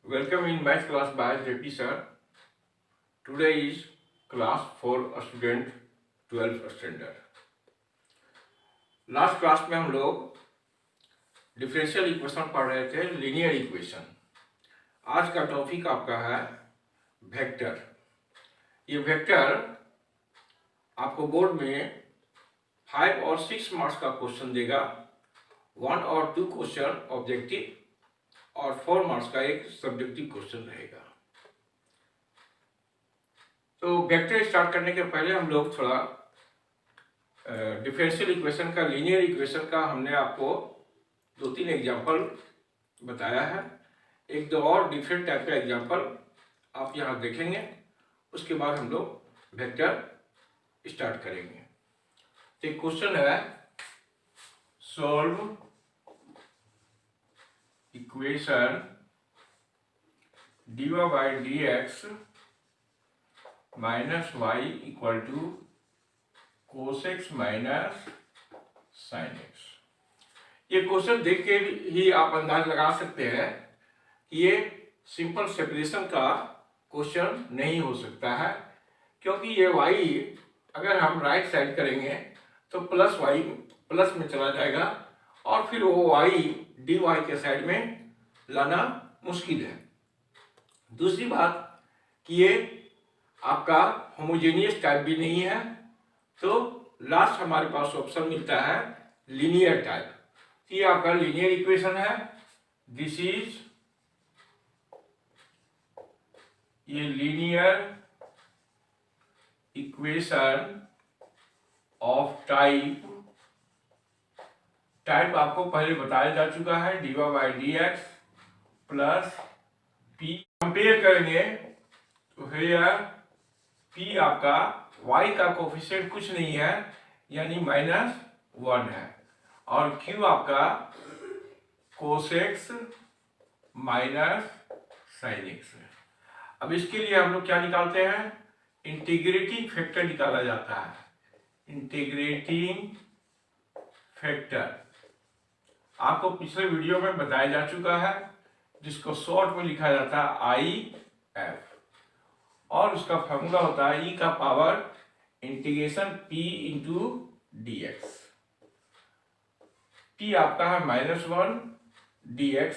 Welcome in math class by JP sir. Today is class for a student 12th standard. Last class में हम लोग differential equation पढ़ रहे थे, linear equation. आज का टॉपिक आपका है वेक्टर। ये वेक्टर आपको बोर्ड में 5 और 6 मार्क्स का क्वेश्चन देगा। 1 और 2 क्वेश्चन ऑब्जेक्टिव और 4 मार्क्स का एक सब्जेक्टिव क्वेश्चन रहेगा। तो वेक्टर स्टार्ट करने के पहले हम लोग थोड़ा डिफरेंशियल इक्वेशन का, लीनियर इक्वेशन का हमने आपको 2-3 एग्जांपल बताया है। 1-2 और डिफरेंट टाइप का एग्जांपल आप यहाँ देखेंगे। उसके बाद हम लोग वेक्टर स्टार्ट करेंगे। तो एक क्वेश्चन है, solve equation dy by dx minus y equal to cos x minus sin x। ये क्वेश्चन देख के ही आप अंदाज लगा सकते हैं कि ये सिंपल सेपरेशन का क्वेश्चन नहीं हो सकता है, क्योंकि ये y अगर हम राइट साइड करेंगे तो प्लस वाई प्लस में चला जाएगा और फिर वो y dy के साइड में लाना मुश्किल है। दूसरी बात कि ये आपका होमोजेनियस टाइप भी नहीं है, तो लास्ट हमारे पास ऑप्शन मिलता है लीनियर टाइप। ये आपका लीनियर इक्वेशन है। दिस इज ये लीनियर इक्वेशन ऑफ टाइप आपको पहले बताया जा चुका है, dy by dx plus p। Compare करेंगे तो p आपका y का कोफिशिएंट कुछ नहीं है, यानी -1 है, और q आपका cos x minus sin x है। अब इसके लिए हम लोग क्या निकालते हैं? इंटीग्रेटिंग फैक्टर निकाला जाता है। इंटीग्रेटिंग फैक्टर आपको पिछले वीडियो में बताया जा चुका है, जिसको शॉर्ट में लिखा जाता है IF, और उसका फॉर्मूला होता है e का power integration p into dx। p आपका है -1 dx,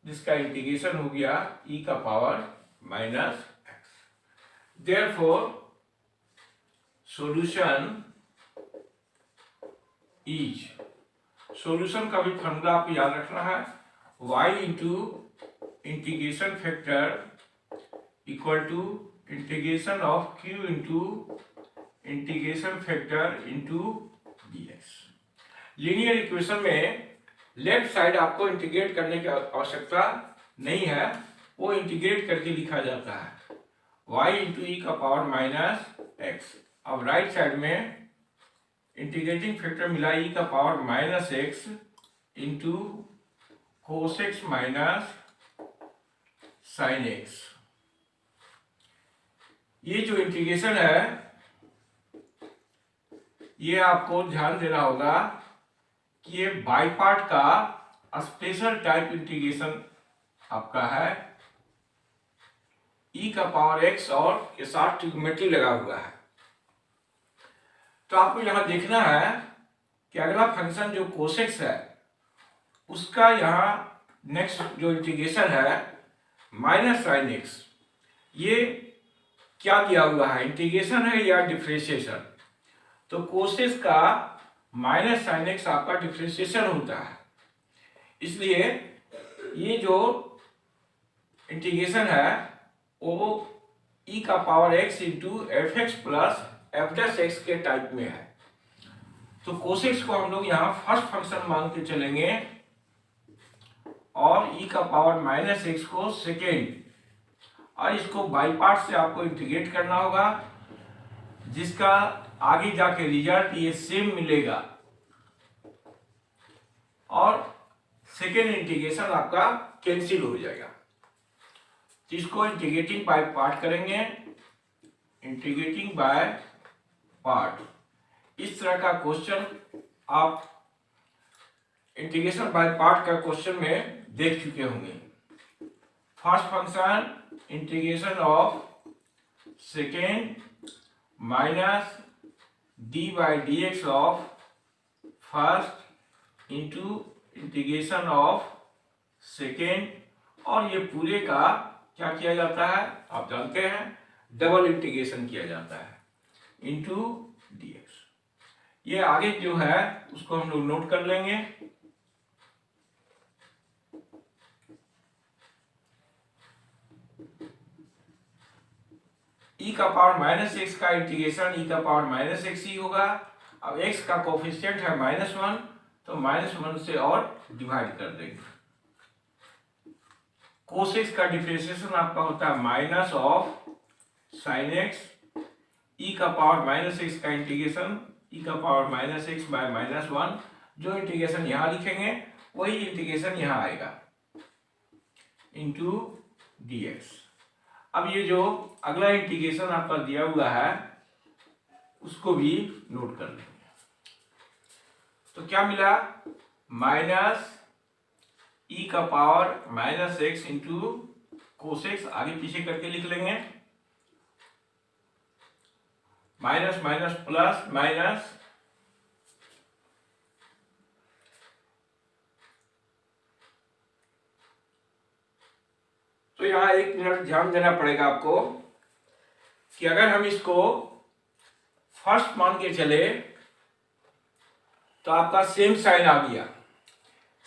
जिसका इंटीग्रेशन हो गया e का power -x। Therefore solution is, solution का भी फॉर्मूला आपको याद रखना है, y into integration factor equal to integration of q into integration factor into dx। Linear equation में लेफ्ट साइड आपको इंटीग्रेट करने की आवश्यकता नहीं है, वो इंटीग्रेट करके लिखा जाता है y इंटू ई का पावर -x। अब राइट साइड में इंटीग्रेटिंग फैक्टर मिला e का power -x into cos x minus sin x। ये जो इंटीग्रेशन है, ये आपको ध्यान देना होगा कि ये बाई पार्ट का स्पेशल टाइप इंटीग्रेशन आपका है। e का पावर x और के साथ ट्रिग्नोमेट्री लगा हुआ है। तो आपको यहां देखना है कि अगला फंक्शन जो cos x है, उसका यहाँ नेक्स्ट जो इंटीग्रेशन है -sin x। ये क्या दिया हुआ है, इंटीग्रेशन है या डिफरेंशिएशन? तो cos x का -sin x आपका डिफरेंशिएशन होता है, इसलिए ये जो इंटीग्रेशन है वो e का power x into fx plus f' के टाइप में है। तो cos x को हम लोग यहाँ फर्स्ट फंक्शन मान के चलेंगे और e का पावर -x को सेकेंड, और इसको बाई पार्ट से आपको इंटीग्रेट करना होगा, जिसका आगे जाके रिजल्ट ये सेम मिलेगा, और सेकेंड इंटीग्रेशन आपका कैंसिल हो जाएगा। तो इसको इंटीग्रेटिंग बाय पार्ट करेंगे, इंटीग्रेटिंग बाय पार्ट। इस तरह का क्वेश्चन आप इंटीग्रेशन बाय पार्ट का क्वेश्चन में देख चुके होंगे। First function integration of second minus D by D x of first into integration of second, और ये पूरे का क्या किया जाता है आप जानते हैं, डबल इंटीग्रेशन किया जाता है इंटू dx। ये आगे जो है उसको हम लोग नोट कर लेंगे। e का पावर माइनस एक्स का इंटीग्रेशन e का पावर माइनस एक्स ही होगा। अब x का कोफिशिएंट है -1, तो -1 से और डिवाइड कर देंगे। cos x का डिफरेंशिएशन आपका होता है minus of sine x, e का पावर माइनस एक्स का इंटीग्रेशन e का पावर माइनस एक्स बाय -1, जो इंटीग्रेशन यहाँ लिखेंगे वही इंटीग्रेशन यहाँ आएगा इंटू dx। अब ये जो अगला इंटीग्रेशन आपका दिया हुआ है उसको भी नोट कर लेंगे। तो क्या मिला, माइनस e का power minus x into cos x, आगे पीछे करके लिख लेंगे, माइनस माइनस प्लस माइनस, तो यहां 1 मिनट ध्यान देना पड़ेगा आपको कि अगर हम इसको फर्स्ट मान के चले तो आपका सेम साइन आ गया,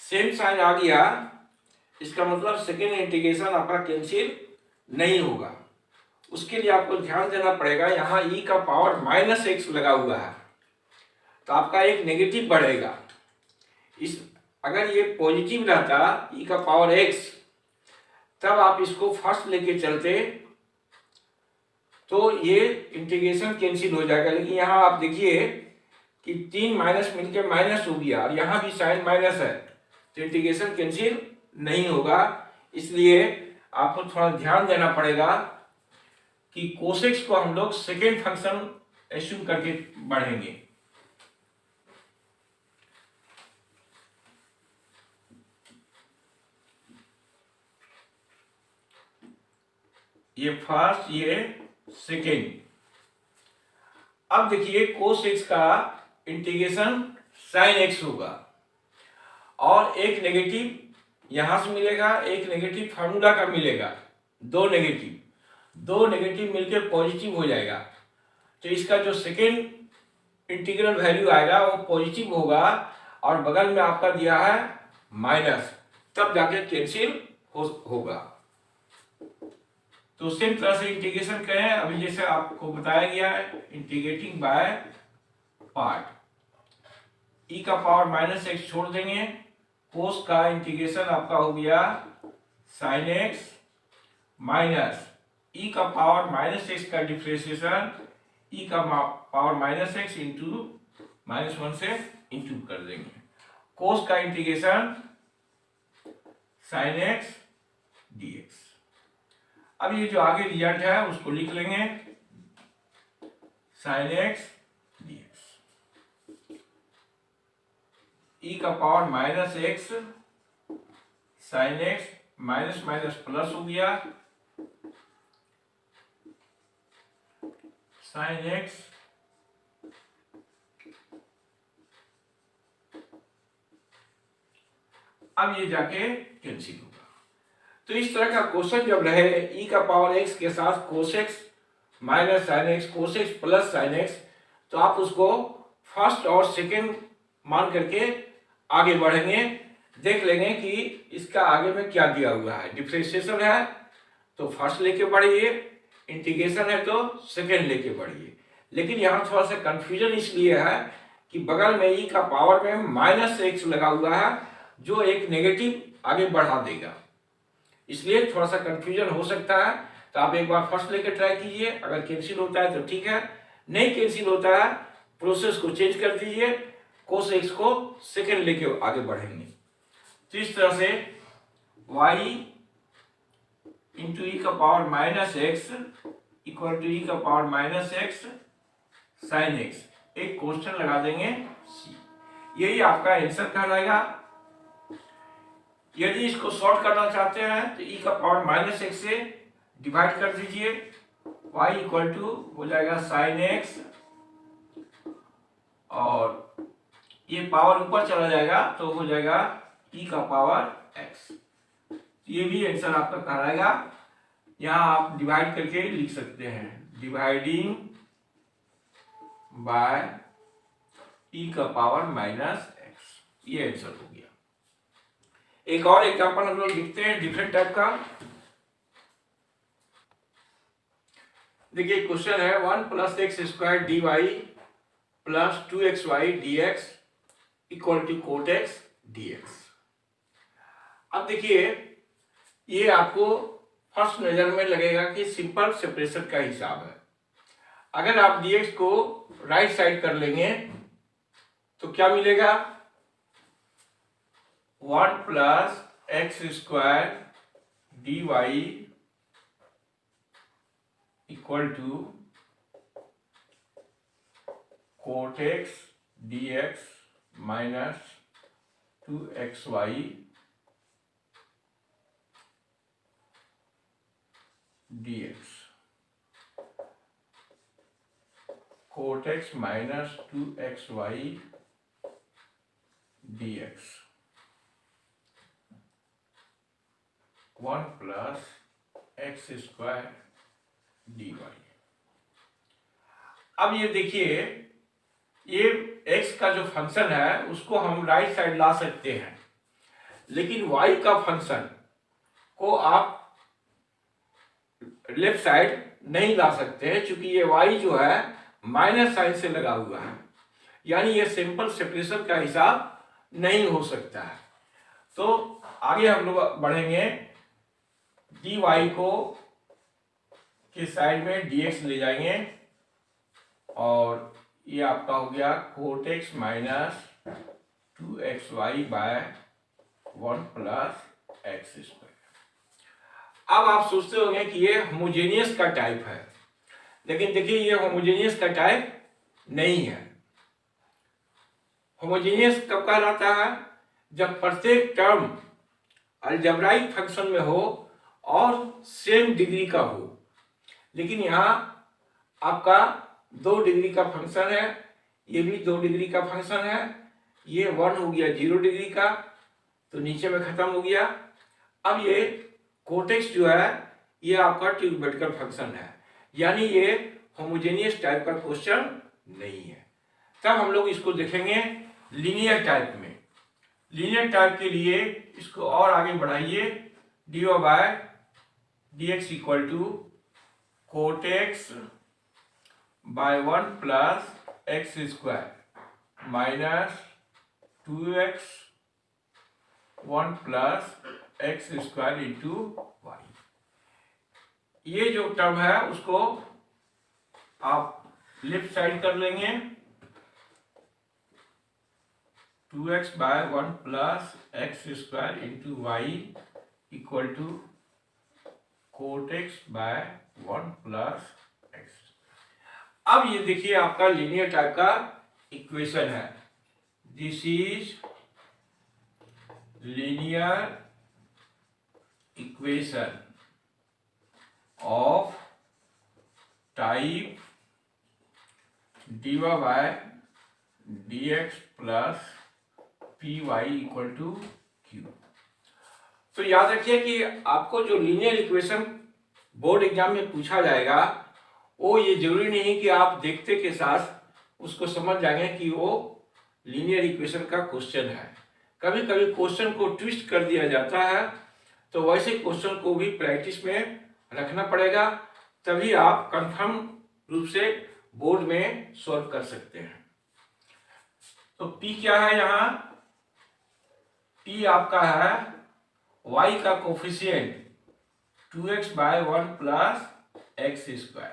सेम साइन आ गया, इसका मतलब सेकेंड इंटीग्रेशन आपका कैंसिल नहीं होगा। उसके लिए आपको ध्यान देना पड़ेगा, यहाँ e का पावर माइनस एक्स लगा हुआ है तो आपका एक नेगेटिव बढ़ेगा। इस अगर ये पॉजिटिव रहता e का पावर x, तब आप इसको फर्स्ट लेके चलते तो ये इंटीग्रेशन कैंसिल हो जाएगा। लेकिन यहाँ आप देखिए कि 3 माइनस मिलकर माइनस हो गया और यहाँ भी साइन माइनस है, तो इंटीग्रेशन कैंसिल नहीं होगा। इसलिए आपको थोड़ा ध्यान देना पड़ेगा कि cos x को हम लोग सेकेंड फंक्शन एज्यूम करके बढ़ेंगे। ये फर्स्ट, ये सेकेंड। अब देखिए cos x का इंटीग्रेशन sin x होगा और एक नेगेटिव यहां से मिलेगा, एक नेगेटिव फार्मूला का मिलेगा, दो नेगेटिव मिलकर पॉजिटिव हो जाएगा। तो इसका जो सेकेंड इंटीग्रल वैल्यू आएगा वो पॉजिटिव होगा और बगल में आपका दिया है माइनस, तब जाके कैंसिल होगा। तो सेम तरह से इंटीग्रेशन करें, अभी जैसे आपको बताया गया है, इंटीग्रेटिंग बाय पार्ट, e का पावर माइनस एक्स छोड़ देंगे, कोस का इंटीग्रेशन आपका हो गया साइन एक्स माइनस e का पावर माइनस एक्स का डिफरेंशिएशन e का पावर माइनस एक्स इंटू -1 से इंटू कर देंगे, कोस का इंटीग्रेशन साइन एक्स dx। अब ये जो आगे रिजल्ट है उसको लिख लेंगे, साइन एक्स dx, e का power minus x sine x, minus minus plus हो गया, साइन एक्स अब ये जाके कैंसिल होगा। तो इस तरह का क्वेश्चन जब रहे e का पावर x के साथ cos x minus sine x, cos x plus sine x, तो आप उसको फर्स्ट और सेकेंड मान करके आगे बढ़ेंगे, देख लेंगे कि इसका आगे में क्या दिया हुआ है। डिफरेंशिएशन है तो फर्स्ट लेके बढ़िए, इंटीग्रेशन है तो सेकेंड लेके बढ़िए। लेकिन यहाँ थोड़ा सा कंफ्यूजन इसलिए है कि बगल में e का पावर में माइनस एक्स लगा हुआ है जो एक नेगेटिव आगे बढ़ा देगा, इसलिए थोड़ा सा कंफ्यूजन हो सकता है। तो आप एक बार फर्स्ट लेके ट्राई कीजिए, अगर कैंसिल होता है तो ठीक है, नहीं कैंसिल होता है प्रोसेस को चेंज कर दीजिए, cos x को सेकेंड लेके आगे बढ़ेंगे। तो इस तरह से y इंटू ई का power minus x equal to e का power minus x sine x, एक क्वेश्चन लगा देंगे c, यही आपका आंसर कहलाएगा। यदि इसको शॉर्ट करना चाहते हैं तो e का पावर -x से डिवाइड कर दीजिए, y इक्वल टू हो जाएगा sin x, और ये पावर ऊपर चला जाएगा तो हो जाएगा e का पावर x। ये भी आंसर आपका कहलाएगा। यहाँ आप डिवाइड करके लिख सकते हैं, डिवाइडिंग बाय e का पावर -x, ये आंसर हो गया। एक और एग्जांपल हम लोग लिखते हैं डिफरेंट टाइप का। देखिए क्वेश्चन है 1 + x² dy + 2xy dx equal to cot x dx। अब देखिए ये आपको फर्स्ट नजर में लगेगा कि सिंपल सेपरेशन का हिसाब है। अगर आप dx को राइट साइड कर लेंगे तो क्या मिलेगा, 1 + x² dy equal to cot x dx minus 2xy dx, cot x minus 2xy dx 1 + x² dy। अब ये देखिए ये x का जो फंक्शन है उसको हम राइट साइड ला सकते हैं, लेकिन y का फंक्शन को आप लेफ्ट साइड नहीं ला सकते हैं, क्योंकि ये y जो है माइनस साइन से लगा हुआ है, यानी ये सिंपल सेपरेशन का हिसाब नहीं हो सकता है। तो आगे हम लोग बढ़ेंगे, dy को के साइड में dx ले जाएंगे और ये आपका हो गया cot x minus 2xy bye 1 + x²। अब आप सोचते होंगे कि ये होमोजेनियस का टाइप है, लेकिन देखिए ये होमोजेनियस का टाइप नहीं है। होमोजेनियस कब कहलाता है, जब प्रत्येक टर्म अलजेब्राइक फंक्शन में हो और सेम डिग्री का हो। लेकिन यहाँ आपका 2 डिग्री का फंक्शन है, ये भी 2 डिग्री का फंक्शन है, ये 1 हो गया 0 डिग्री का, तो नीचे में खत्म हो गया। अब ये cot x जो है ये आपका ट्रिग्नोमेट्रिकल फंक्शन है, यानी ये होमोजेनियस टाइप का क्वेश्चन नहीं है। तब हम लोग इसको देखेंगे लीनियर टाइप में। लीनियर टाइप के लिए इसको और आगे बढ़ाइए, dy/dx equal to cot x by 1 + x² minus 2x 1 + x² into y। ये जो टर्म है उसको आप लेफ्ट साइड कर लेंगे, 2x by 1 + x² into y equal to cot x by 1 + x। अब ये देखिए आपका लीनियर टाइप का इक्वेशन है। This is linear equation of type dy/dx plus py equal to q। तो याद रखिए कि आपको जो लीनियर इक्वेशन बोर्ड एग्जाम में पूछा जाएगा वो ये जरूरी नहीं कि आप देखते के साथ उसको समझ जाएंगे कि वो लीनियर इक्वेशन का क्वेश्चन है। कभी कभी क्वेश्चन को ट्विस्ट कर दिया जाता है, तो वैसे क्वेश्चन को भी प्रैक्टिस में रखना पड़ेगा, तभी आप कंफर्म रूप से बोर्ड में सॉल्व कर सकते हैं। तो p क्या है, यहाँ p आपका है y का कोफिशिएंट 2x बाय 1 + x²,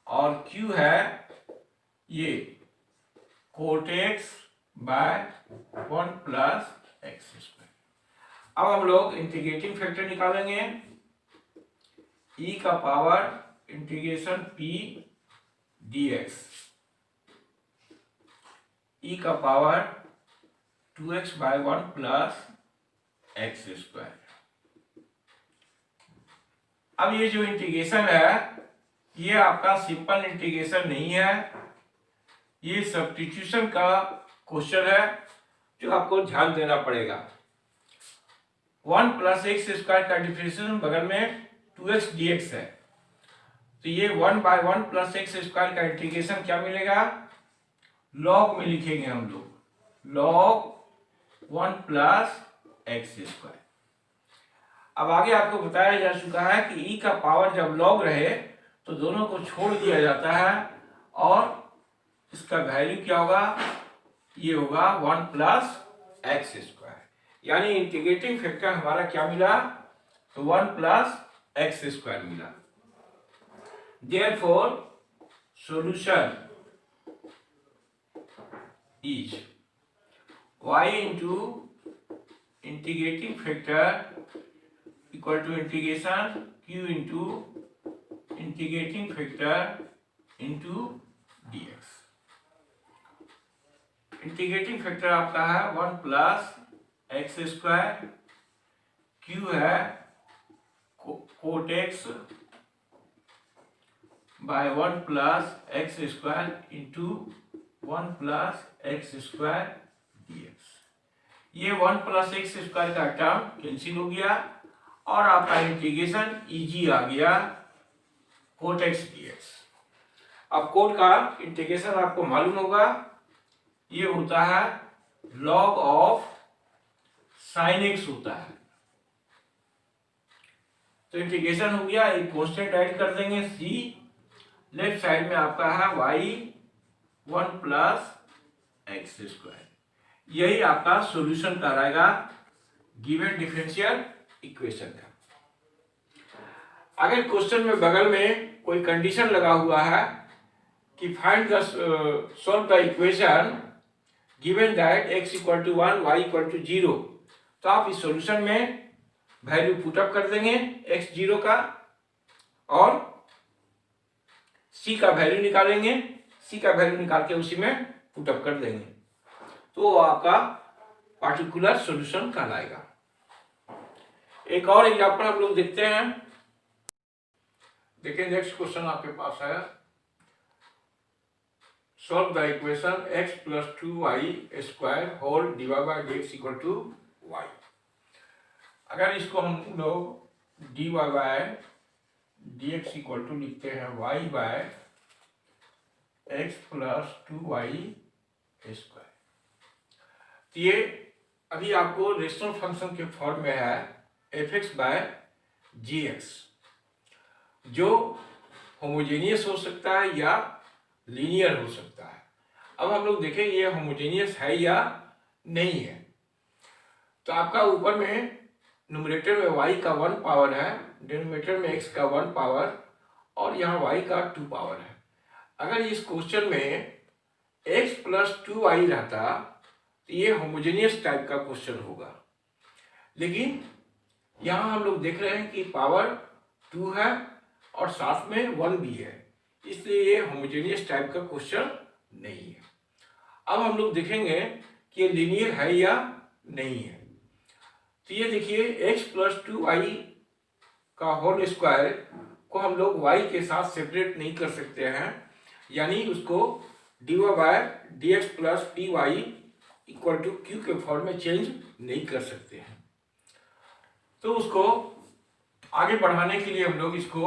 और q है ये cot x बाय 1 + x²। अब हम लोग इंटीग्रेटिंग फैक्टर निकालेंगे, e का power integration p dx, e का power 2x by 1 + x square. अब ये जो इंटीग्रेशन है ये आपका सिंपल इंटीग्रेशन नहीं है, ये सब्स्टिट्यूशन का क्वेश्चन है जो आपको ध्यान देना पड़ेगा। 1 प्लस एक्स स्क्वायर का डिफरेंशिएशन बगल में 2x dx है, तो ये 1/1 प्लस एक्स स्क्वायर का इंटीग्रेशन क्या मिलेगा, लॉग में लिखेंगे हम लोग, लॉग 1 प्लस एक्स स्क्वायर। अब आगे आपको बताया जा चुका है कि ई का पावर जब लॉग रहे तो दोनों को छोड़ दिया जाता है और इसका वैल्यू क्या होगा, ये होगा 1 प्लस एक्स स्क्वायर, यानी इंटीग्रेटिंग फैक्टर हमारा क्या मिला, तो 1 प्लस एक्स स्क्वायर मिला। Therefore solution is y into integrating factor equal to integration q into integrating factor into dx। Integrating factor आपका है 1 प्लस एक्स स्क्वायर, q है cot x by 1 plus x square into 1 plus x square dx। ये 1 plus x square का term cancel हो गया और आपका integration easy आ गया कोट एक्स dx। अब कोट का इंटीग्रेशन आपको मालूम होगा, ये होता है लॉग ऑफ साइन एक्स होता है। तो इंटीग्रेशन हो गया, एक कांस्टेंट ऐड कर देंगे c, लेफ्ट साइड में आपका है y 1 प्लस एक्स स्क्वायर। यही आपका सॉल्यूशन कराएगा गिवन डिफरेंशियल इक्वेशन का। अगर क्वेश्चन में बगल में कोई कंडीशन लगा हुआ है कि find the solve the equation given that x equal to 1 y equal to 0, तो आप इस सॉल्यूशन में वैल्यू पुटअप कर देंगे x 0 का और c का वैल्यू निकालेंगे, c का वैल्यू निकाल के उसी में पुटअप कर देंगे, तो वो आपका पार्टिकुलर सॉल्यूशन कहलाएगा। एक और एग्जांपल हम लोग देखते हैं। देखिए नेक्स्ट क्वेश्चन आपके पास है, solve the equation x plus 2y square whole divide by dx equal to y। अगर इसको हम लोग dy by dx equal to लिखते हैं y by x plus 2y square, तो ये अभी आपको रेशनल फंक्शन के फॉर्म में है fx बाय gx, जो होमोजेनियस हो सकता है या लीनियर हो सकता है। अब हम लोग देखें ये होमोजेनियस है या नहीं है। तो आपका ऊपर में न्यूमरेटर में y का 1 पावर है, डिनोमिनेटर में x का 1 पावर और यहाँ y का 2 पावर है। अगर इस क्वेश्चन में x प्लस 2y रहता तो ये होमोजेनियस टाइप का क्वेश्चन होगा, लेकिन यहाँ हम लोग देख रहे हैं कि पावर 2 है और साथ में 1 भी है, इसलिए ये होमोजेनियस टाइप का क्वेश्चन नहीं है। अब हम लोग देखेंगे कि ये लीनियर है या नहीं है। तो ये देखिए x प्लस 2y का होल स्क्वायर को हम लोग y के साथ सेपरेट नहीं कर सकते हैं, यानी उसको dy by dx plus py equal to q के फॉर्म में चेंज नहीं कर सकते हैं। तो उसको आगे बढ़ाने के लिए हम लोग इसको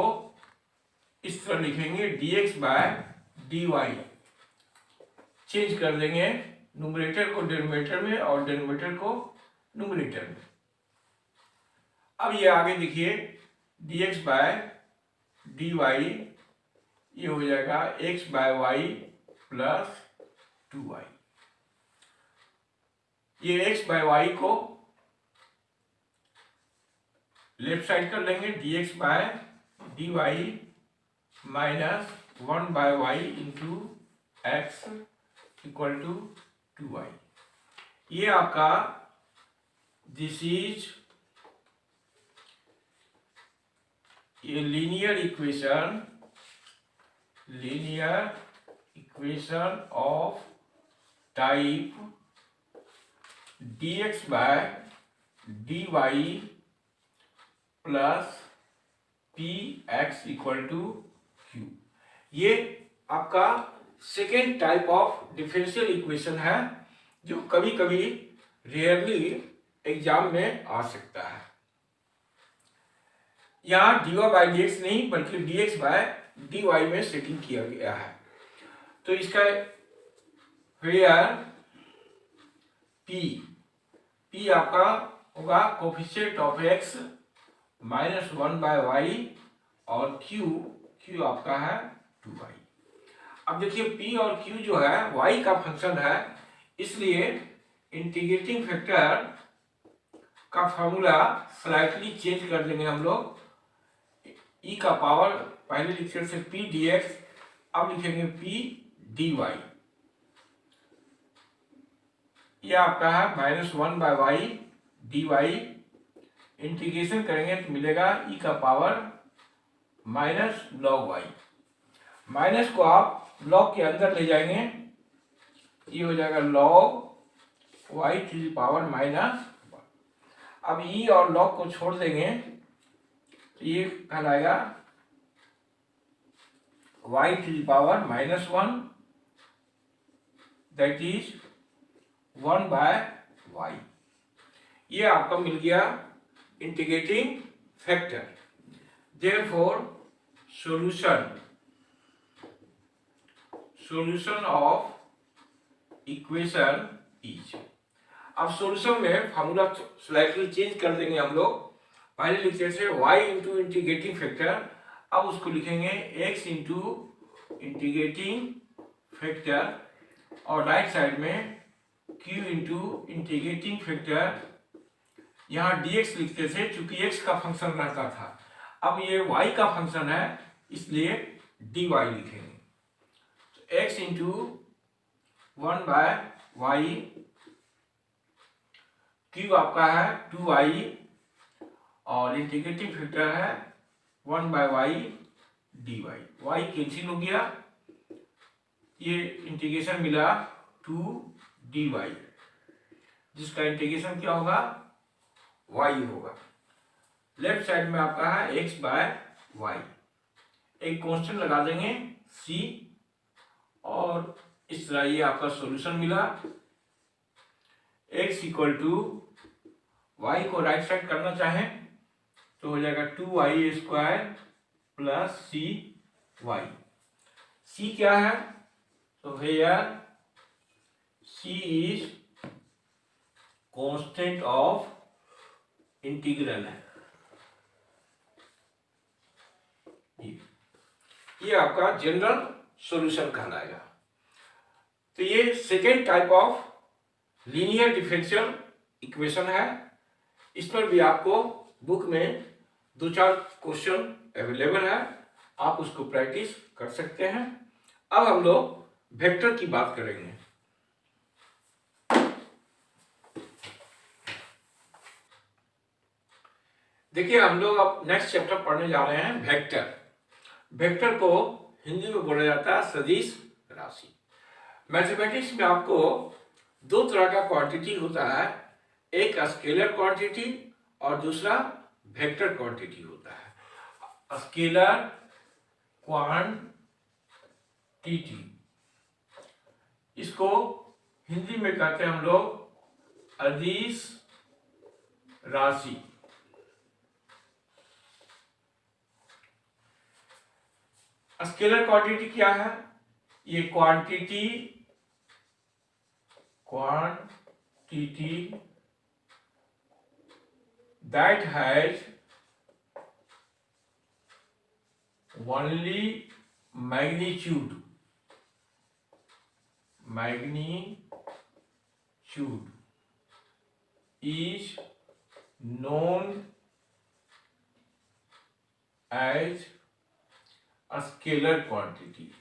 इस तरह लिखेंगे dx बाय dy, चेंज कर देंगे न्यूमरेटर को डिनोमिनेटर में और डिनोमिनेटर को न्यूमरेटर में। अब ये आगे देखिए dx बाय dy ये हो जाएगा x by y plus 2y। ये x बाय y को लेफ्ट साइड कर लेंगे, dx by dy minus 1 by y into x equal to 2y। ये आपका दिस इज ये linear equation of type dx by d y plus p x equal to q. ये आपका second type of differential equation है जो कभी कभी rarely exam में आ सकता है। यहाँ dy बाई डी एक्स नहीं बल्कि dx बाय dy में सेटिंग किया गया है। तो इसका वेयर p आपका होगा coefficient of x minus 1 by y और q आपका है 2y। अब देखिए p और q जो है y का फंक्शन है, इसलिए इंटीग्रेटिंग फैक्टर का फॉर्मूला स्लाइटली चेंज कर देंगे हम लोग। e का पावर पहले लिखते थे p dx, अब लिखेंगे p dy। यह आपका है minus 1 by y dy। Integration करेंगे तो मिलेगा e का power minus log y। Minus को आप लॉग के अंदर ले जाएंगे, ये हो जाएगा log y to the power minus. अब e और लॉग को छोड़ देंगे तो ये कहलाएगा y to the power minus 1, that is 1 by y। ये आपका मिल गया integrating factor. Therefore solution of equation is. अब सॉल्यूशन में फॉर्मूला स्लाइटली चेंज कर देंगे हम लोग। पहले लिखते थे y इंटू इंटीग्रेटिंग फैक्टर, अब उसको लिखेंगे x इंटू इंटीग्रेटिंग फैक्टर और राइट साइड में q इंटू इंटीग्रेटिंग फैक्टर। यहाँ dx लिखते थे क्योंकि x का फंक्शन रहता था, अब ये y का फंक्शन है इसलिए dy लिखेंगे। तो x into 1 by y, q आपका है 2y और इंटीग्रेटिंग फैक्टर है 1 by y dy। y cancel हो गया, ये इंटीग्रेशन मिला 2dy, जिसका इंटीग्रेशन क्या होगा y होगा। लेफ्ट साइड में आपका है x बाय वाई, एक कांस्टेंट लगा देंगे c और इस तरह ये आपका सॉल्यूशन मिला। x इक्वल टू y को राइट साइड करना चाहें तो हो जाएगा 2y square plus cy। c क्या है तो here c is constant of integral है। ये आपका जनरल सॉल्यूशन कहलाएगा। तो ये second type of linear differential equation है। इस पर भी आपको बुक में 2-4 क्वेश्चन अवेलेबल है, आप उसको प्रैक्टिस कर सकते हैं। अब हम लोग वेक्टर की बात करेंगे। देखिए हम लोग अब नेक्स्ट चैप्टर पढ़ने जा रहे हैं वेक्टर। वेक्टर को हिंदी में बोला जाता है सदिश राशि। मैथमेटिक्स में आपको 2 तरह का क्वांटिटी होता है, एक स्केलर क्वांटिटी और दूसरा वेक्टर क्वांटिटी होता है। स्केलर क्वांटिटी, इसको हिंदी में कहते हैं हम लोग अदिश राशि। स्केलर क्वांटिटी क्या है, ये quantity that has only magnitude is known as a scalar quantity।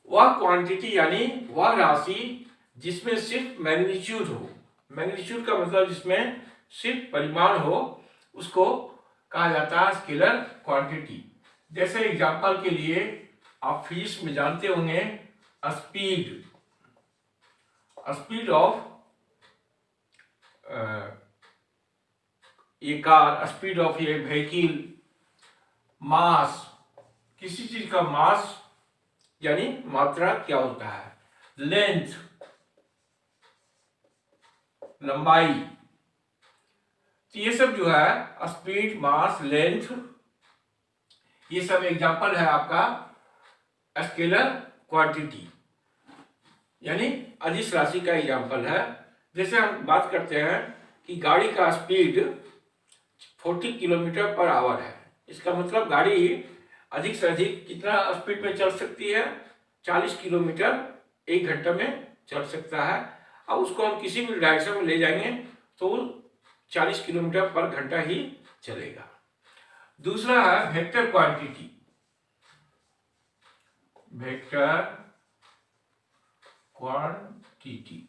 वह क्वांटिटी यानी वह राशि जिसमें सिर्फ मैग्नीट्यूड हो। मैग्नीट्यूड का मतलब जिसमें सिर्फ परिमाण हो, उसको कहा जाता है स्केलर क्वांटिटी। जैसे एग्जांपल के लिए आप फिजिक्स में जानते होंगे स्पीड, स्पीड ऑफ ये कार, स्पीड ऑफ ये व्हीकल, मास, किसी चीज का मास यानी मात्रा क्या होता है, लेंथ लंबाई। तो ये सब जो है स्पीड, मास, लेंथ, ये सब एग्जांपल है आपका स्केलर क्वांटिटी यानी अदिश राशि का एग्जांपल है। जैसे हम बात करते हैं कि गाड़ी का स्पीड 40 किलोमीटर पर आवर है, इसका मतलब गाड़ी अधिक से अधिक कितना स्पीड में चल सकती है, 40 किलोमीटर 1 घंटे में चल सकता है। अब उसको हम किसी भी डायरेक्शन में ले जाएंगे तो 40 किलोमीटर पर घंटा ही चलेगा। दूसरा है वेक्टर क्वांटिटी, वेक्टर क्वांटिटी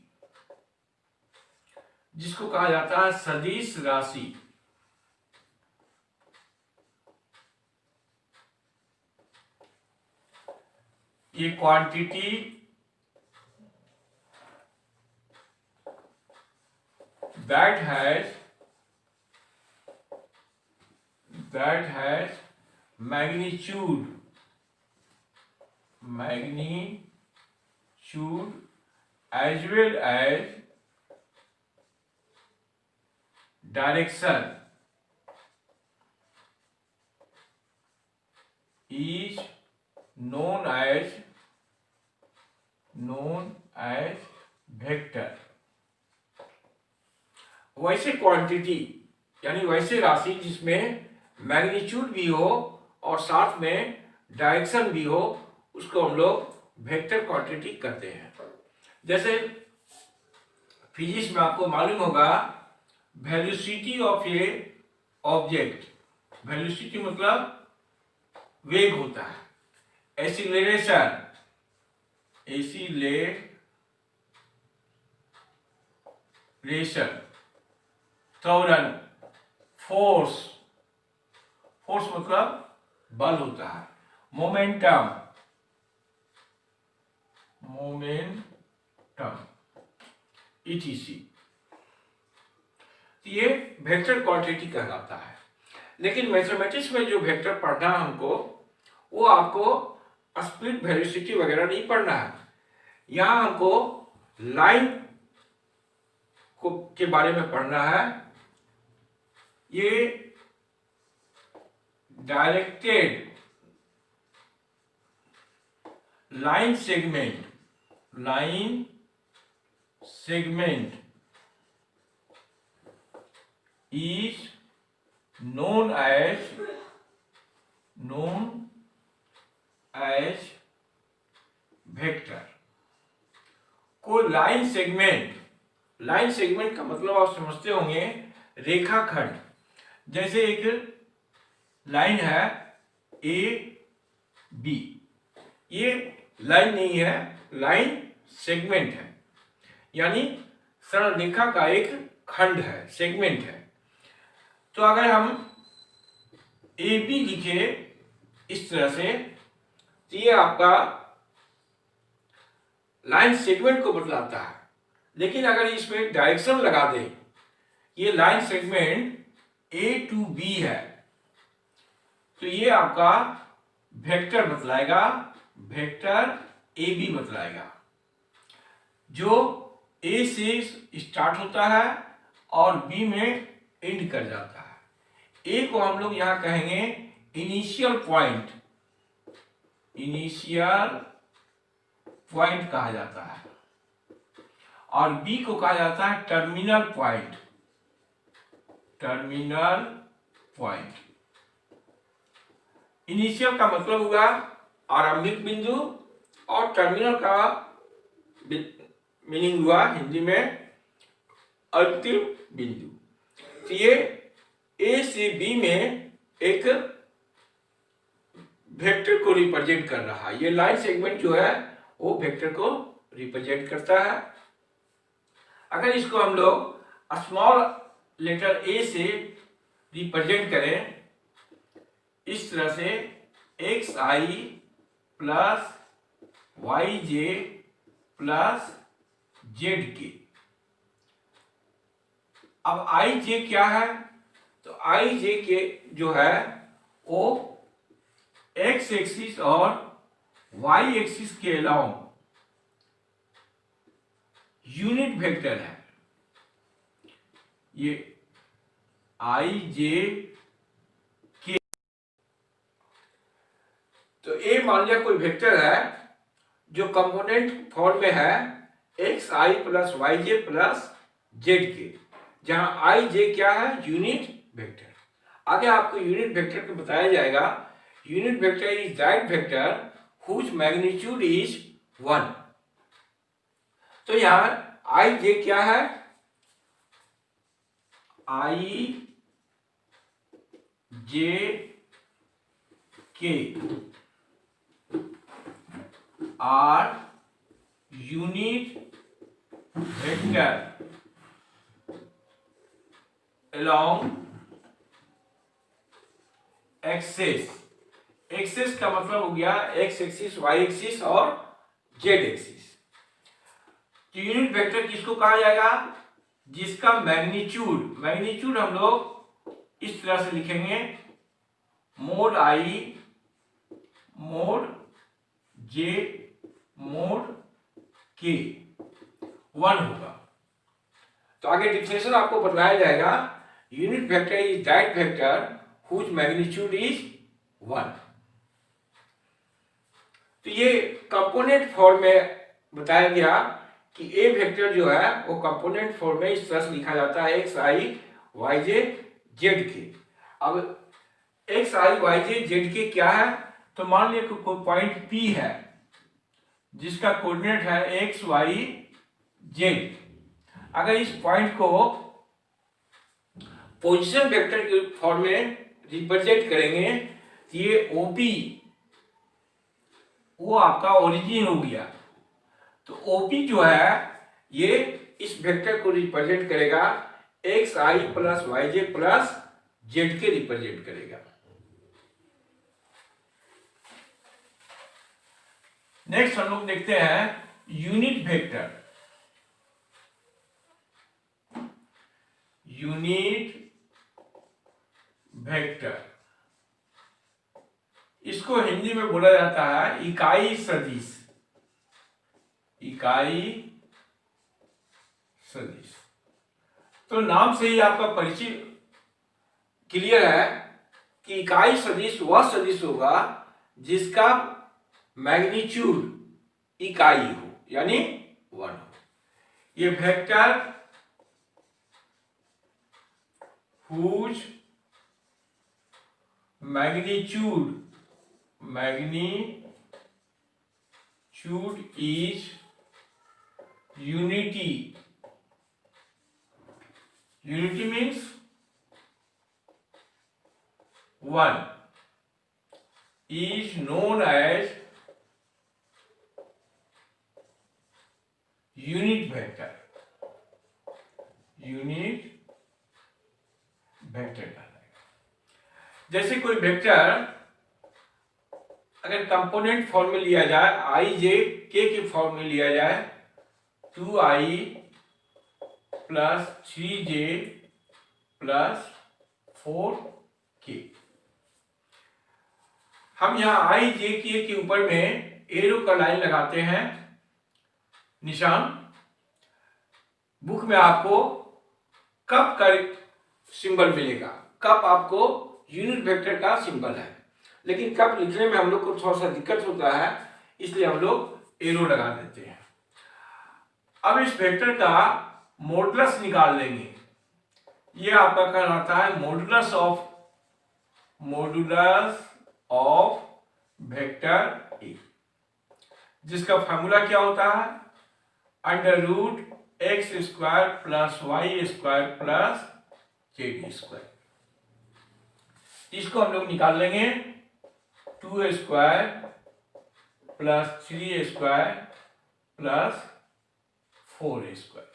जिसको कहा जाता है सदिश राशि। ये quantity that has magnitude as well as direction is known as vector। वैसे क्वांटिटी यानी वैसे राशि जिसमें मैग्नीट्यूड भी हो और साथ में डायरेक्शन भी हो, उसको हम लोग वेक्टर क्वांटिटी कहते हैं। जैसे फिजिक्स में आपको मालूम होगा velocity of A object, velocity मतलब वेग होता है, एक्सीलरेशन, त्वरण, फोर्स मतलब बल होता है, मोमेंटम etc। ये वेक्टर क्वांटिटी कहलाता है। लेकिन मैथमेटिक्स में जो वेक्टर पढ़ना है हमको, वो आपको स्पीड, वेलोसिटी वगैरह नहीं पढ़ना है। यहाँ हमको लाइन के बारे में पढ़ना है। ये directed line segment is known as vector. कोई लाइन सेगमेंट का मतलब आप समझते होंगे रेखाखंड। जैसे एक लाइन है ए बी, ये लाइन नहीं है, लाइन सेगमेंट है, यानी सरल रेखा का एक खंड है, सेगमेंट है। तो अगर हम ए बी लिखे इस तरह से, तो ये आपका लाइन सेगमेंट को बतलाता है। लेकिन अगर इसमें डायरेक्शन लगा दें, ये line segment A to B है, तो ये आपका वेक्टर बतलाएगा, वेक्टर ए बी बतलाएगा, जो ए से स्टार्ट होता है और बी में एंड कर जाता है। ए को हम लोग यहां कहेंगे इनिशियल पॉइंट कहा जाता है, और बी को कहा जाता है टर्मिनल पॉइंट। इनिशियल का मतलब हुआ आरंभिक बिंदु, और टर्मिनल का मीनिंग हुआ हिंदी में अंतिम बिंदु। तो ये ए से बी में एक वेक्टर को रिप्रेजेंट कर रहा है। ये लाइन सेगमेंट जो है वो वेक्टर को रिप्रेजेंट करता है। अगर इसको हम लोग स्मॉल लेटर ए से रिप्रेजेंट करें इस तरह से, x i plus y j plus z के। अब आई जे क्या है? तो आई जे के जो है वो एक्स एक्सिस और वाई एक्सिस के अलावा यूनिट वेक्टर है। ये आई जे के, तो ए मान लिया कोई वेक्टर है जो कंपोनेंट फॉर्म में है x i plus y j plus z k, जहां आई जे क्या है? Unit vector. आगे आपको यूनिट वेक्टर को बताया जाएगा। Unit vector is that vector whose magnitude is 1। तो यहां आई जे क्या है? I j k are unit vector along axis. Axis का मतलब हो गया एक्स एक्सिस, वाई एक्सिस और जेड एक्सिस। तो यूनिट वेक्टर किसको कहा जाएगा? जिसका मैग्नीट्यूड हम लोग इस तरह से लिखेंगे, mod i mod j mod k 1 होगा। तो आगे डिफिनेशन आपको बताया जाएगा। Unit vector is that vector whose magnitude is 1। तो ये कंपोनेंट फॉर्म में बताया गया कि ए वेक्टर जो है वो कंपोनेंट फॉर्म में इस तरह से लिखा जाता है, एक्स आई वाई जे जेड के। अब एक्स आई वाई जे जेड के क्या है? तो मान लिया कोई पॉइंट पी है जिसका कोऑर्डिनेट है एक्स वाई जेड। अगर इस पॉइंट को पोजीशन वेक्टर के फॉर्म में रिप्रेजेंट करेंगे तो ये ओपी वो आपका ओरिजिन हो गया। तो ओपी जो है ये इस वेक्टर को रिप्रेजेंट करेगा, x i plus y j plus z के रिप्रेजेंट करेगा। नेक्स्ट हम लोग देखते हैं यूनिट वेक्टर। यूनिट वेक्टर इसको हिंदी में बोला जाता है इकाई सदिश। इकाई सदिश। तो नाम से ही आपका परिचय क्लियर है कि इकाई सदिश वह सदिश होगा जिसका मैग्नीट्यूड इकाई हो, यानी 1 हो। ये vector whose magnitude is unity means 1 is known as unit vector. Unit vector कहलाएगा। जैसे कोई वेक्टर अगर कंपोनेंट फॉर्म में लिया जाए, आई जे के फॉर्म में लिया जाए, 2i plus 3j plus 4k। हम यहां आई जे के ऊपर में एरो का लाइन लगाते हैं, निशान। बुक में आपको कप का सिंबल मिलेगा। कप आपको यूनिट वेक्टर का सिंबल है, लेकिन कप लिखने में हम लोग को थोड़ा सा दिक्कत होता है, इसलिए हम लोग एरो लगा देते हैं। अब इस वेक्टर का मॉडुलस निकाल लेंगे। ये आपका कहलाता है मॉडुलस ऑफ वेक्टर ए, जिसका फॉर्मूला क्या होता है? Under root x square plus y square plus z square. इसको हम लोग निकाल लेंगे, 2 square plus 3 square plus 4 square.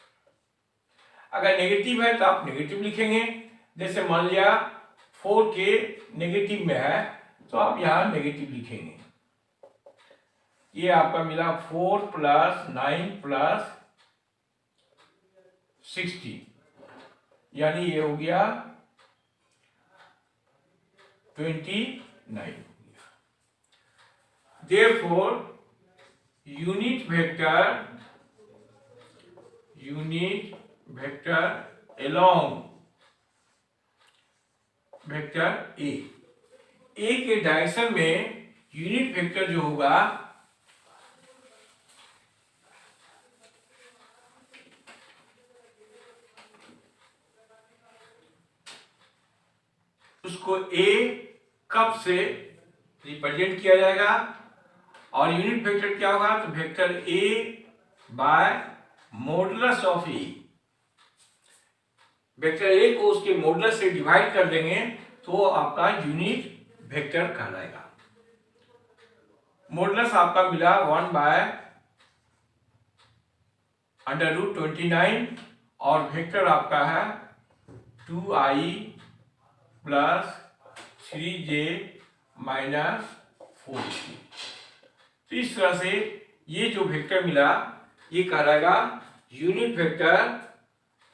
अगर नेगेटिव है तो आप नेगेटिव लिखेंगे। जैसे मान लिया 4k नेगेटिव में है तो आप यहां नेगेटिव लिखेंगे। ये आपका मिला 4 + 9 + 60, यानी ये हो गया 29। Therefore, unit vector along vector A के डायरेक्शन में यूनिट वेक्टर जो होगा उसको ए कब से रिप्रेजेंट किया जाएगा, और यूनिट वेक्टर क्या होगा, तो vector A by modulus of A. Vector A को उसके मॉडुलस से डिवाइड कर देंगे तो आपका यूनिट वेक्टर कहलाएगा। मॉडुलस आपका मिला 1/√29 और वेक्टर आपका है 2i + 3j - 4j। तो इस तरह से ये जो वेक्टर मिला ये कहलाएगा यूनिट वेक्टर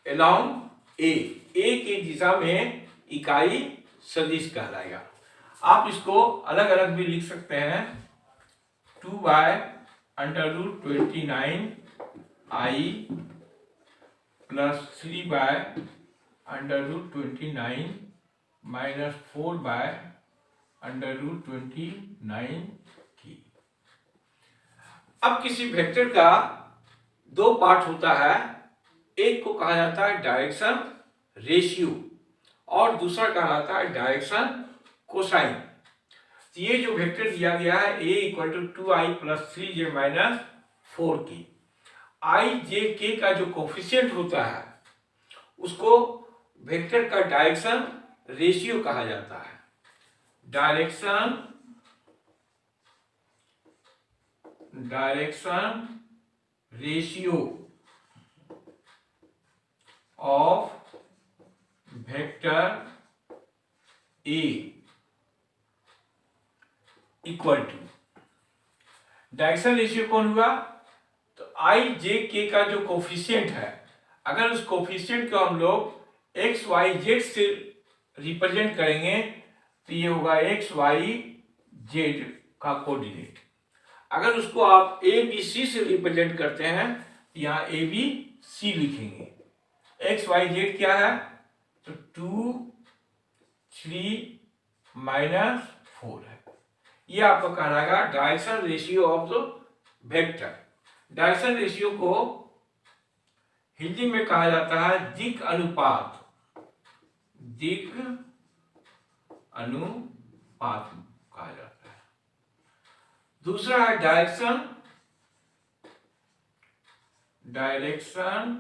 अलोंग ए के दिशा में इकाई सदिश कहलाएगा। आप इसको अलग अलग भी लिख सकते हैं, 2/√29i + 3/√29 - 4/√29 की। अब किसी वेक्टर का दो पार्ट होता है, एक को कहा जाता है डायरेक्शन रेशियो और दूसरा कहलाता है डायरेक्शन कोसाइन। तो ये जो वेक्टर दिया गया है a = 2i + 3j - 4 की, i j k का जो कोफिशिएंट होता है उसको वेक्टर का डायरेक्शन रेशियो कहा जाता है। Direction ratio of vector A equal to, direction ratio कौन हुआ, तो आई जे के का जो कोफिशिएंट है, अगर उस कोफिशिएंट को हम लोग एक्स वाई जेड से रिप्रेजेंट करेंगे तो ये होगा एक्स वाई जेड का कोऑर्डिनेट। अगर उसको आप ए बी सी से रिप्रेजेंट करते हैं, यहाँ ए बी सी लिखेंगे। एक्स वाई जेड क्या है, तो 2 3 - 4 है। ये आपको कहलाएगा direction ratio of the vector. Direction ratio को हिंदी में कहा जाता है दिक् अनुपात। कहा जाता है। दूसरा है direction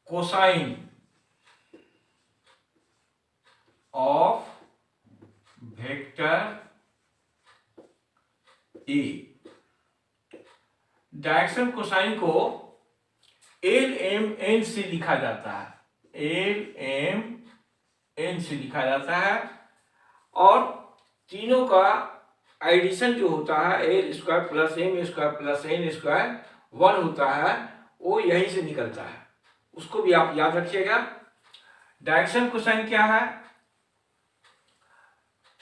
cosine of vector A. Direction cosine को एल एम एन से लिखा जाता है, एल एम एन से लिखा जाता है, और तीनों का एडिशन जो होता है l square + m square + n square 1 होता है, वो यहीं से निकलता है। उसको भी आप याद रखिएगा। डायरेक्शन कोसाइन क्या है,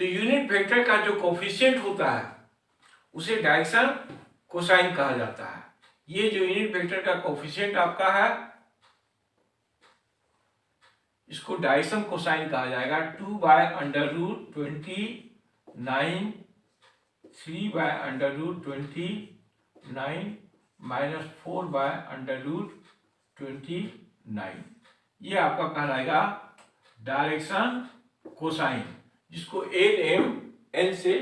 तो यूनिट वेक्टर का जो कोफिशिएंट होता है उसे डायरेक्शन कोसाइन कहा जाता है। ये जो यूनिट वेक्टर का कोफिशिएंट आपका है इसको डायरेक्शन कोसाइन कहा जाएगा। 2/√29 3/√29 - 4/√29, ये आपका कहलाएगा डायरेक्शन कोसाइन, जिसको एल एम एन से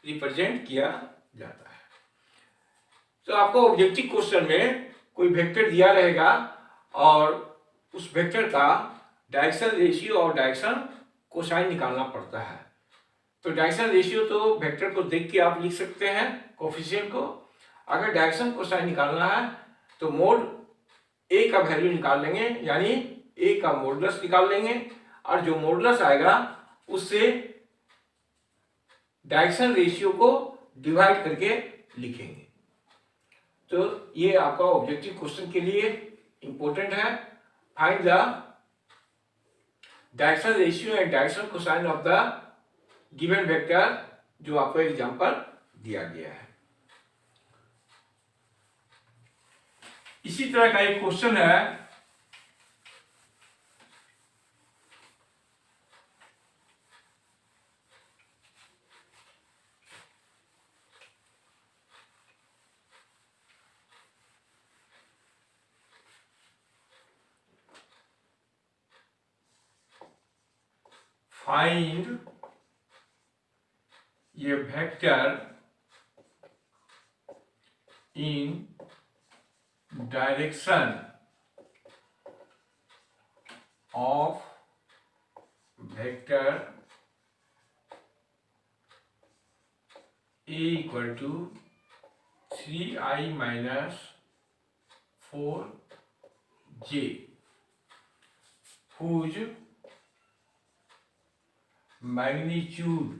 रिप्रेजेंट किया जाता है। तो आपको ऑब्जेक्टिव क्वेश्चन में कोई वेक्टर दिया रहेगा और उस वेक्टर का डायरेक्शन रेशियो और डायरेक्शन कोसाइन निकालना पड़ता है। तो डायरेक्शन रेशियो तो वेक्टर को देख के आप लिख सकते हैं कोफिशिएंट को। अगर डायरेक्शन कोसाइन निकालना है तो मोड ए का वैल्यू निकाल लेंगे, यानी ए का मॉडुलस निकाल लेंगे, और जो मॉडुलस आएगा उससे डायरेक्शन रेशियो को डिवाइड करके लिखेंगे। तो ये आपका ऑब्जेक्टिव क्वेश्चन के लिए इंपॉर्टेंट है। Find the direction ratio and direction cosine of the given vector, जो आपको एग्जांपल दिया गया है। इसी तरह का एक क्वेश्चन है, फाइंड ये vector in direction of vector a equal to 3i minus 4j whose magnitude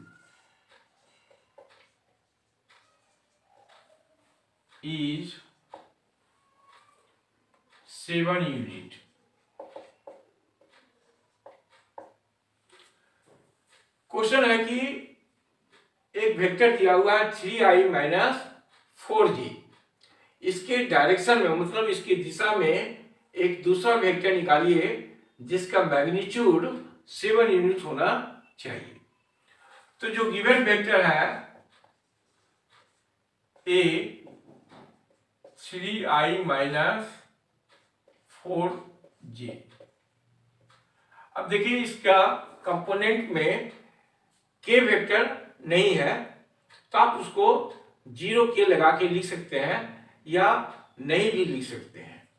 is 7 unit. क्वेश्चन है कि एक वेक्टर दिया हुआ है 3i माइनस 4j, इसके डायरेक्शन में मतलब इसकी दिशा में एक दूसरा वेक्टर निकालिए जिसका मैग्नीट्यूड 7 यूनिट होना चाहिए। तो जो गिवन वेक्टर है a 3i माइनस 4j, अब देखिए इसका कंपोनेंट में k वेक्टर नहीं है, तो आप उसको 0k लगा के लिख सकते हैं या नहीं भी लिख सकते हैं।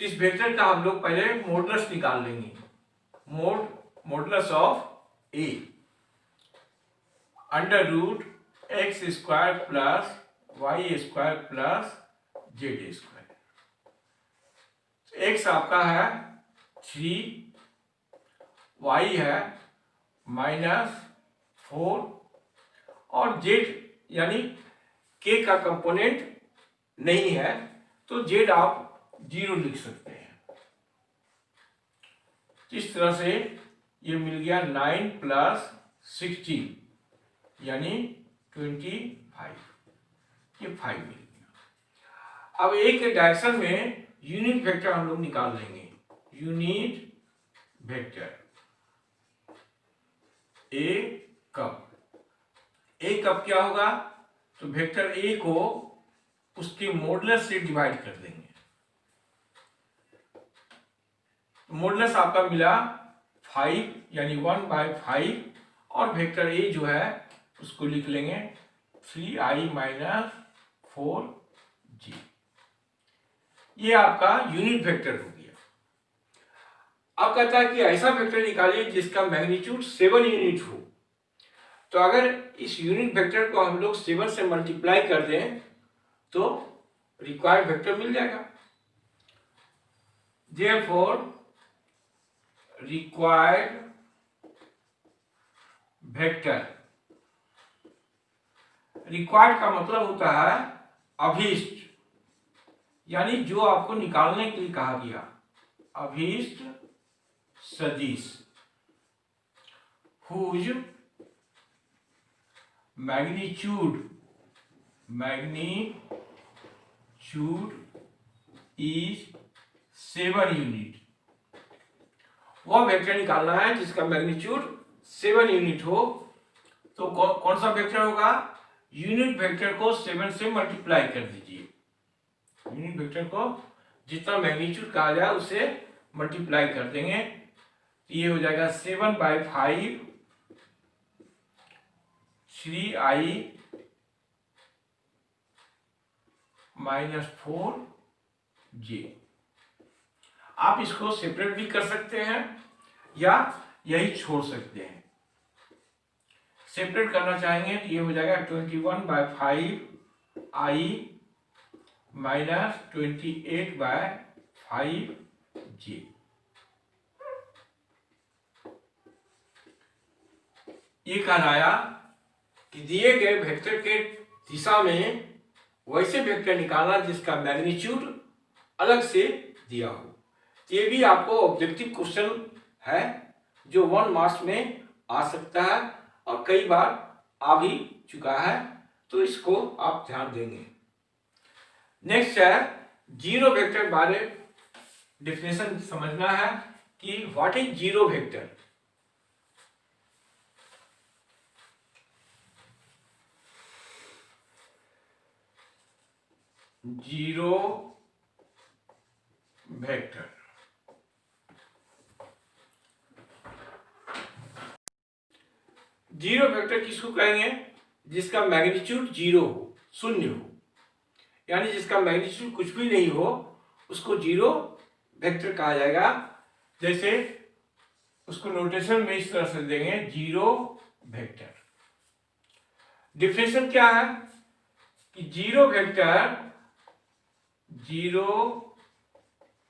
तो इस वेक्टर का हम लोग पहले मॉडुलस निकाल लेंगे। Modulus of a under root x square plus y square plus z square. X आपका है 3, वाई है -4 और जेड यानी के का कंपोनेंट नहीं है, तो जेड आप 0 लिख सकते हैं। इस तरह से ये मिल गया 9 प्लस 16 यानी 25, ये 5 मिल गया। अब एक डायरेक्शन में यूनिट वेक्टर हम लोग निकाल लेंगे। Unit vector A cup, A cup क्या होगा, तो वेक्टर ए को उसके मॉडुलस से डिवाइड कर देंगे। मॉडुलस आपका मिला 5 यानी 1/5 और वेक्टर ए जो है उसको लिख लेंगे 3i माइनस 4j। ये आपका यूनिट वेक्टर हो गया। अब कहता है कि ऐसा वेक्टर निकालिए जिसका मैग्नीट्यूड 7 यूनिट हो। तो अगर इस यूनिट वेक्टर को हम लोग 7 से मल्टीप्लाई कर दें तो रिक्वायर्ड वेक्टर मिल जाएगा। Therefore रिक्वायर्ड वेक्टर, रिक्वायर्ड का मतलब होता है अभीष्ट, यानी जो आपको निकालने के लिए कहा गया, अभीष्ट सदिश whose मैग्नीट्यूड इज 7 यूनिट। वह वेक्टर निकालना है जिसका मैग्नीट्यूड 7 यूनिट हो। तो कौन सा वेक्टर होगा, यूनिट वेक्टर को 7 से मल्टीप्लाई कर दीजिए। यूनिट वेक्टर को जितना मैग्नीट्यूड कहा जाए उसे मल्टीप्लाई कर देंगे, तो ये हो जाएगा 7/5 3i माइनस 4j। आप इसको सेपरेट भी कर सकते हैं या यही छोड़ सकते हैं। सेपरेट करना चाहेंगे तो ये हो जाएगा 21/5i माइनस 28/5j। ये कहलाया कि दिए गए वेक्टर के दिशा में वैसे वेक्टर निकालना जिसका मैग्नीट्यूड अलग से दिया हो। ये भी आपको ऑब्जेक्टिव क्वेश्चन है जो 1 मार्क्स में आ सकता है और कई बार आ भी चुका है, तो इसको आप ध्यान देंगे। नेक्स्ट है जीरो वेक्टर बारे डेफिनेशन समझना है कि what is zero vector. Zero vector zero vector किसको कहेंगे? जिसका मैग्नीट्यूड जीरो हो, शून्य हो, यानी जिसका मैग्नीट्यूड कुछ भी नहीं हो उसको जीरो वेक्टर कहा जाएगा। जैसे उसको नोटेशन में इस तरह से देंगे, जीरो वेक्टर। डिफिनेशन क्या है कि zero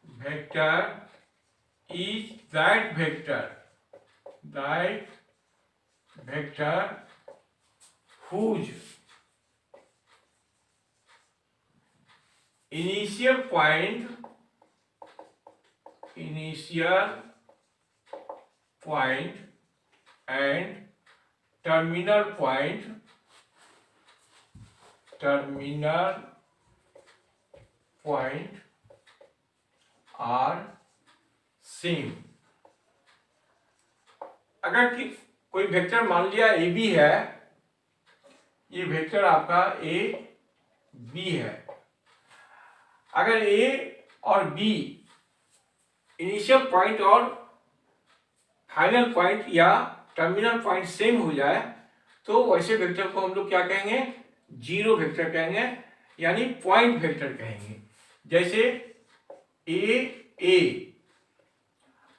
vector is that vector whose initial point and terminal point are same। अगर कि कोई वेक्टर मान लिया ए बी है, ये वेक्टर आपका ए बी है। अगर ए और बी इनिशियल पॉइंट और फाइनल पॉइंट या टर्मिनल पॉइंट सेम हो जाए तो वैसे वेक्टर को हम लोग क्या कहेंगे? जीरो वेक्टर कहेंगे, यानी पॉइंट वेक्टर कहेंगे। जैसे ए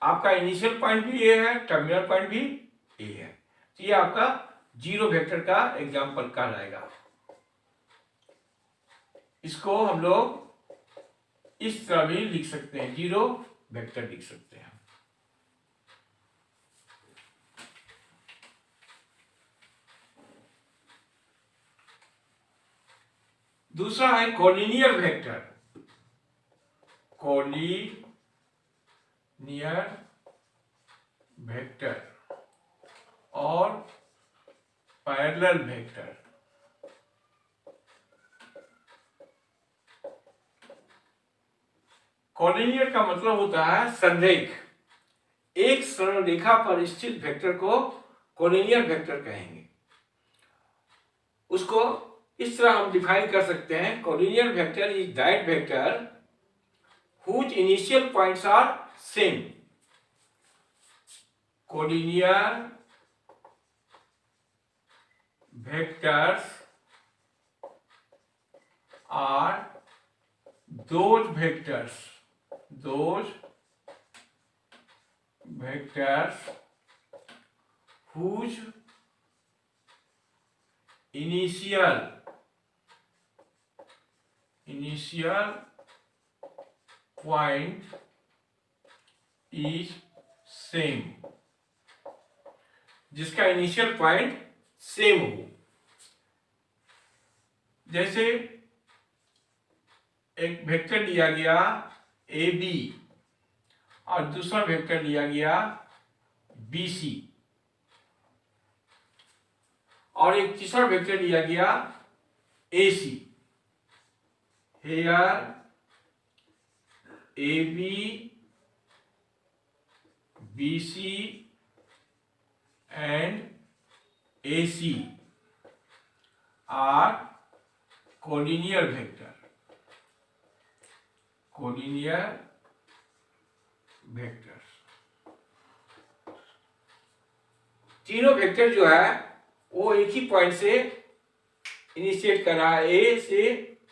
आपका इनिशियल पॉइंट भी ए है, टर्मिनल पॉइंट भी ए है, तो ये आपका जीरो वेक्टर का एग्जाम्पल कहलाएगा। इसको हम लोग इस तरह भी लिख सकते हैं, जीरो वेक्टर लिख सकते हैं। दूसरा है कोलिनियर वेक्टर। कोलिनियर वेक्टर और पैरेलल वेक्टर। कोलिनियर का मतलब होता है संरेख। एक सरल रेखा पर स्थित वेक्टर को कोलिनियर वेक्टर कहेंगे। उसको इस तरह हम डिफाइन कर सकते हैं, collinear vector is that vector whose initial points are same। Collinear vectors are those vectors whose initial point is same, जिसका इनिशियल पॉइंट सेम हो। जैसे एक वेक्टर लिया गया ए बी और दूसरा वेक्टर लिया गया बी सी और एक तीसरा वेक्टर लिया गया A C. Here A B B C and AC are collinear vector। तीनों वेक्टर जो है वो एक ही पॉइंट से इनिशिएट कर रहा है, ए से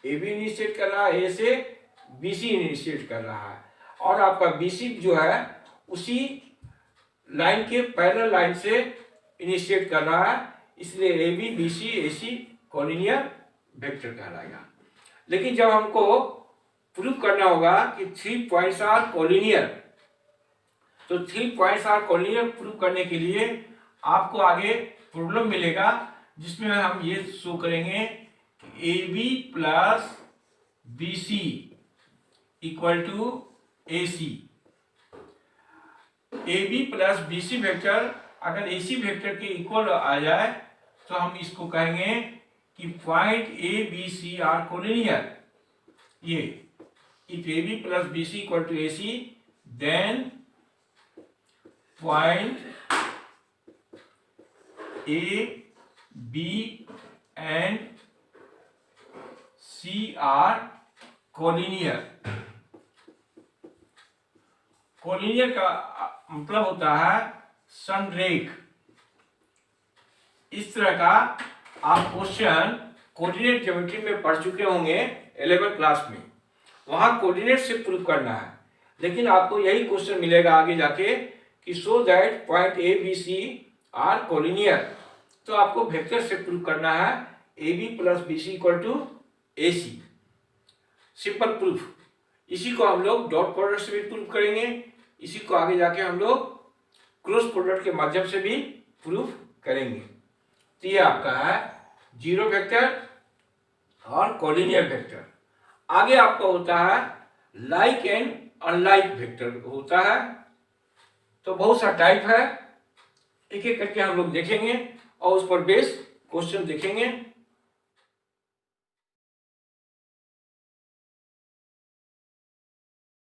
ए बी इनिशिएट कर रहा है, ए से बी सी इनिशिएट कर रहा है, और आपका बी सी जो है उसी लाइन के पैरेलल लाइन से इनिशिएट कर रहा है, इसलिए A B B C A C collinear vector कहलाएगा। लेकिन जब हमको प्रूव करना होगा कि 3 पॉइंट्स आर कोलिनियर, तो 3 पॉइंट्स आर कोलिनियर प्रूव करने के लिए आपको आगे प्रॉब्लम मिलेगा जिसमें हम ये शो करेंगे AB plus BC equal to AC। AB plus BC vector अगर AC वेक्टर के इक्वल आ जाए तो हम इसको कहेंगे कि पॉइंट ABC आर कोलिनियर। ये if AB plus BC equal to AC, then point A, B and C are collinear। Collinear का मतलब होता है संरेख। इस तरह का आप क्वेश्चन कोऑर्डिनेट ज्योमेट्री में पढ़ चुके होंगे 11th क्लास में, वहां कोऑर्डिनेट से प्रूव करना है। लेकिन आपको यही क्वेश्चन मिलेगा आगे जाके कि so that point A B C are collinear, तो आपको वेक्टर से प्रूव करना है A B plus B C equal to A C. Simple proof. इसी को हम लोग डॉट प्रोडक्ट से भी प्रूव करेंगे, इसी को आगे जाके हम लोग क्रॉस प्रोडक्ट के माध्यम से भी प्रूफ करेंगे। तो ये आपका है जीरो वेक्टर और कोलिनियर वेक्टर। आगे आपका होता है लाइक एंड अनलाइक वेक्टर होता है। तो बहुत सा टाइप है, एक एक करके हम लोग देखेंगे और उस पर बेस क्वेश्चन देखेंगे।